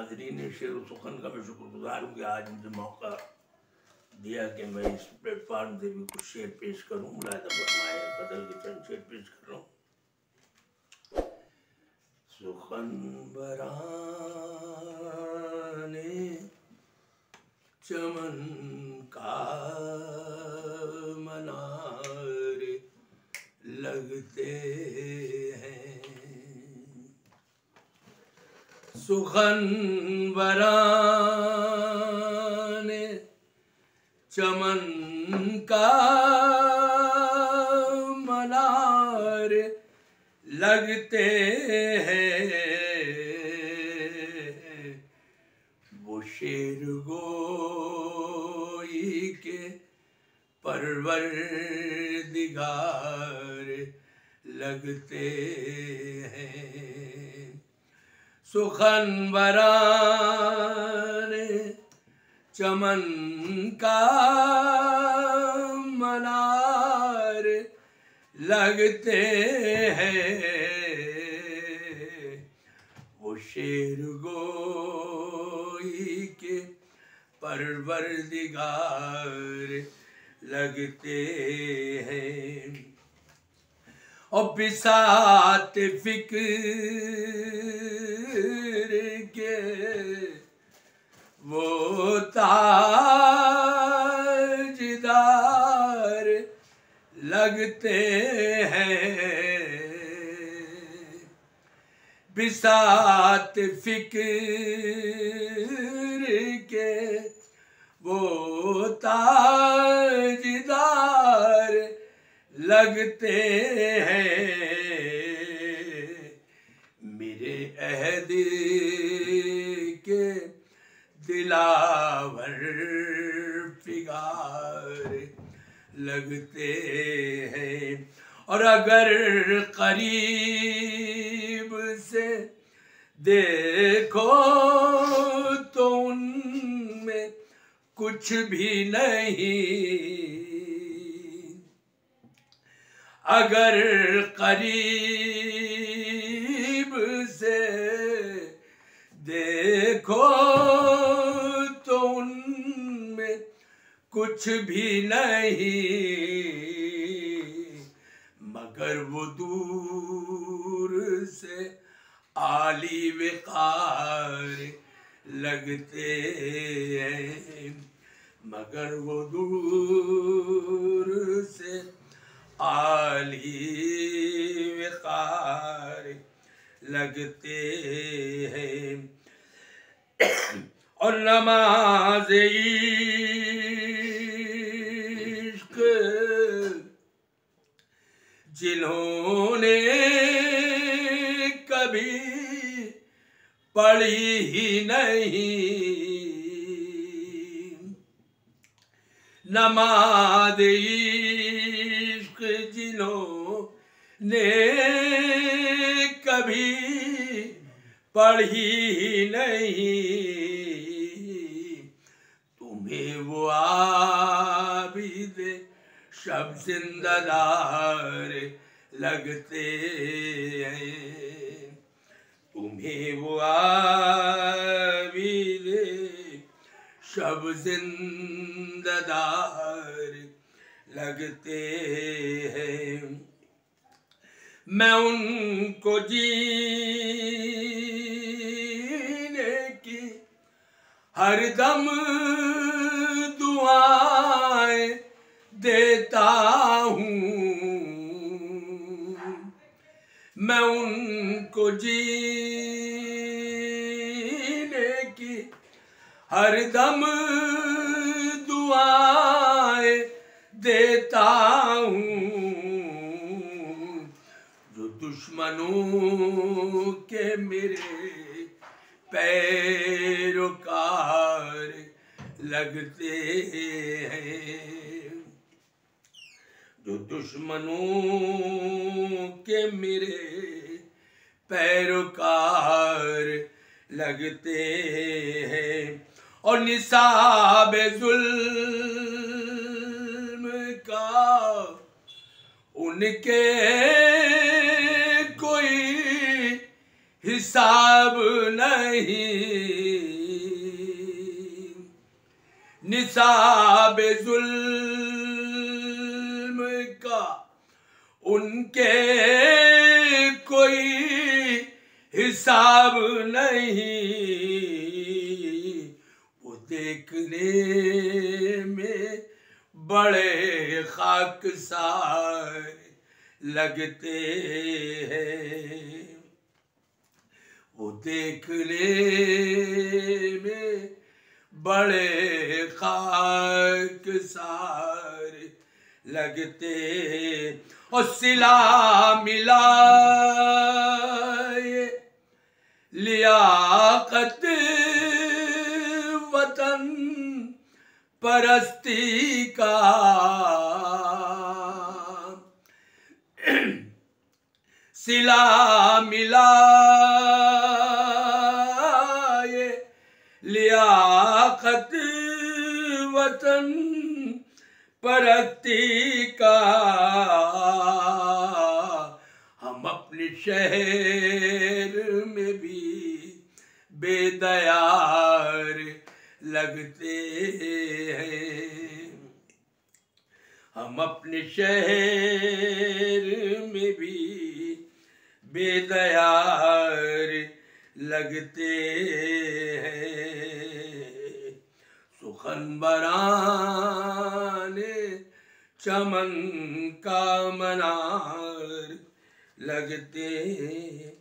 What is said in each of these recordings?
नाजरीन शेर सुखन का मैं शुक्रगुजार हूँ कि आज मुझे मौका दिया कि मैं इस प्लेटफॉर्म से भी कुछ शेर पेश करूँ। मुलाहिजा फरमाए बदल के चंद शेर पेश कर रहा हूँ। सुखन बराने चमन का मनारे लगते हैं, सुखन बराने चमन का मनारे लगते हैं, वो शेर गोई के परवरदिगार लगते हैं, सुखन बराने चमन का मनार लगते हैं, वो शेर गोई के परवरदिगार लगते हैं। और बिसात फिक्र के वो ताजदार लगते हैं, बिसात फिक्र के वो ताजदार लगते हैं, मेरे अहद के दिलावर फिगार लगते हैं। और अगर करीब से देखो तो उनमें कुछ भी नहीं, अगर करीब से देखो तो उनमें कुछ भी नहीं, मगर वो दूर से आली विकार लगते हैं, मगर वो दूर से आली विकार लगते हैं। और नमाज इश्क जिन्होंने कभी पढ़ी ही नहीं, नमाज इश्क जिन्होंने कभी पढ़ी ही नहीं, तुम्हें वो आबिद शब जिंदादार लगते हैं, तुम्हें वो आबिद शब जिंदादार लगते हैं। मैं उनको जीने की हरदम दुआएं देता हूँ, मैं उनको जीने की हरदम दुआएं देता हूँ, जो दुश्मनों के मेरे पैरोकार लगते हैं, जो दुश्मनों के मेरे पैरोकार लगते हैं। और निसाब जुल्म का उनके कोई हिसाब नहीं, हिसाब जुल्म का उनके कोई हिसाब नहीं। वो देखने में बड़े खाकसार लगते हैं। वो देखने में बड़े खाकसार लगते। और सिला मिला ये लियाकत वतन परस्ती का। सिला मिला ये लियाकत वतन परस्ती का। हम अपने शहर में भी बेदयार लगते हैं। हम अपने शहर में भी बेदयार लगते हैं। सुखन बराने चमन का मनार लगते हैं।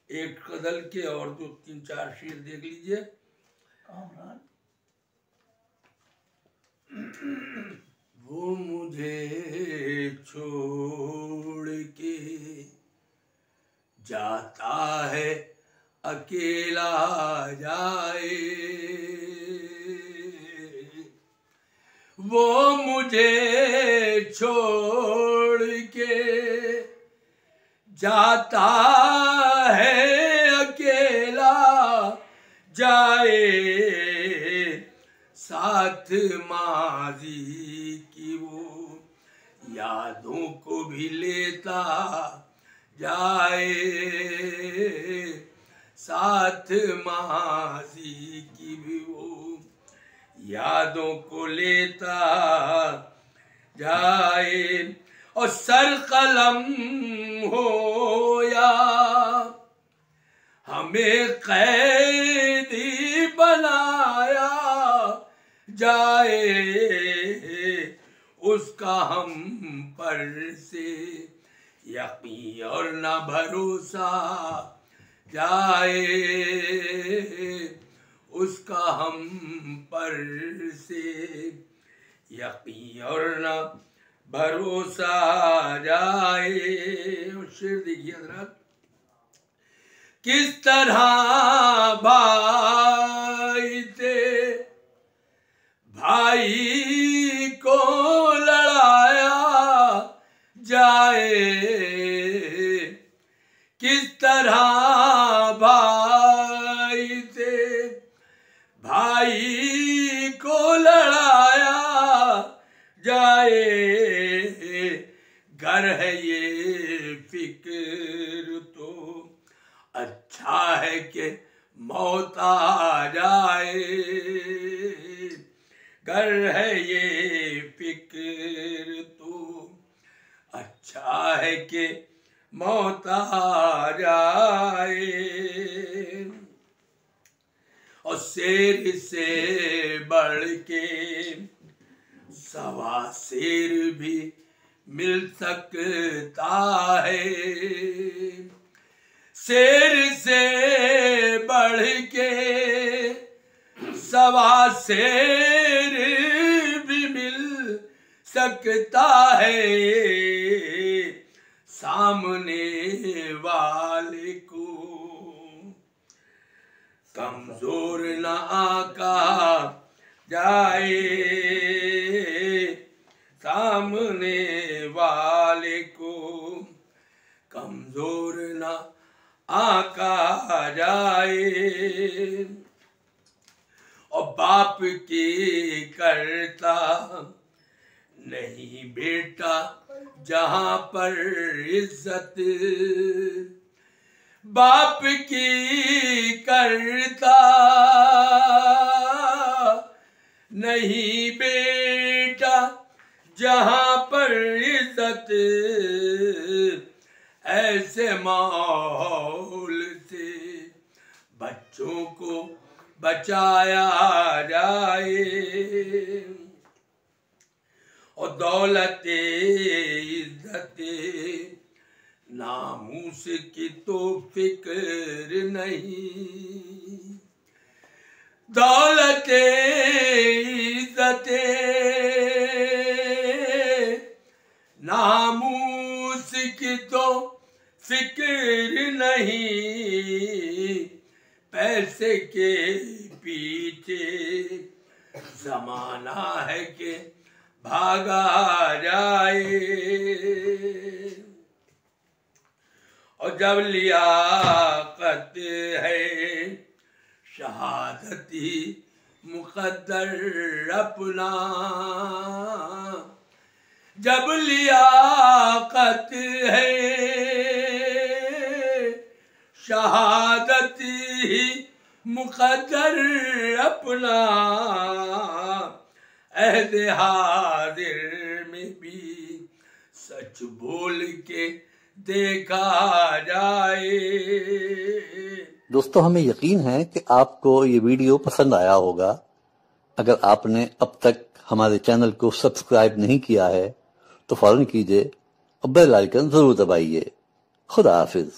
एक गजल के और 2-3-4 शेर देख लीजिए। वो मुझे छोड़ के जाता है अकेला जाए। वो मुझे छोड़ के जाता है अकेला जाए। साथ माजी की वो यादों को भी लेता जाए। साथ माजी की भी वो यादों को लेता जाए। और सर कलम हो या हमें कैदी बनाया जाए। उसका हम पर से यकीन और ना भरोसा जाए। उसका हम पर से यकीन और ना भरोसा जाए। शेर देखिए हजरात, किस तरह भाई थे भाई को लड़ाया जाए। किस तरह भाई थे भाई को लड़ाया जाए। घर है ये फिक्र तो अच्छा है कि मौत आ जाए। घर है ये फिक्र तो अच्छा है कि मौत आ जाए। और शेर से बढ़ के सवा शेर भी मिल सकता है। शेर से बढ़ के सवा शेर भी मिल सकता है। सामने वाले को कमजोर ना आका जाए। सामने वाले को कमजोर ना आका जाए। और बाप की करता नहीं बेटा जहां पर इज्जत। बाप की करता नहीं बेटा जहां पर इज्जत, ऐसे माहौल से बच्चों को बचाया जाए। और दौलते इज्जते नामूस की तो फिक्र नहीं, दौलते इज्जते नामूस की तो फिक्र नहीं, पैसे के पीछे जमाना है कि भागा जाए। और जब लियाकत है शहादती मुकद्दर अपना, जब लियाकत है शहादती मुकद्दर अपना, अहद हाजिर में भी सच बोल के देखा जाए। दोस्तों, हमें यकीन है कि आपको ये वीडियो पसंद आया होगा। अगर आपने अब तक हमारे चैनल को सब्सक्राइब नहीं किया है तो फौरन कीजिए और बेल आइकन जरूर दबाइए। खुदा हाफिज।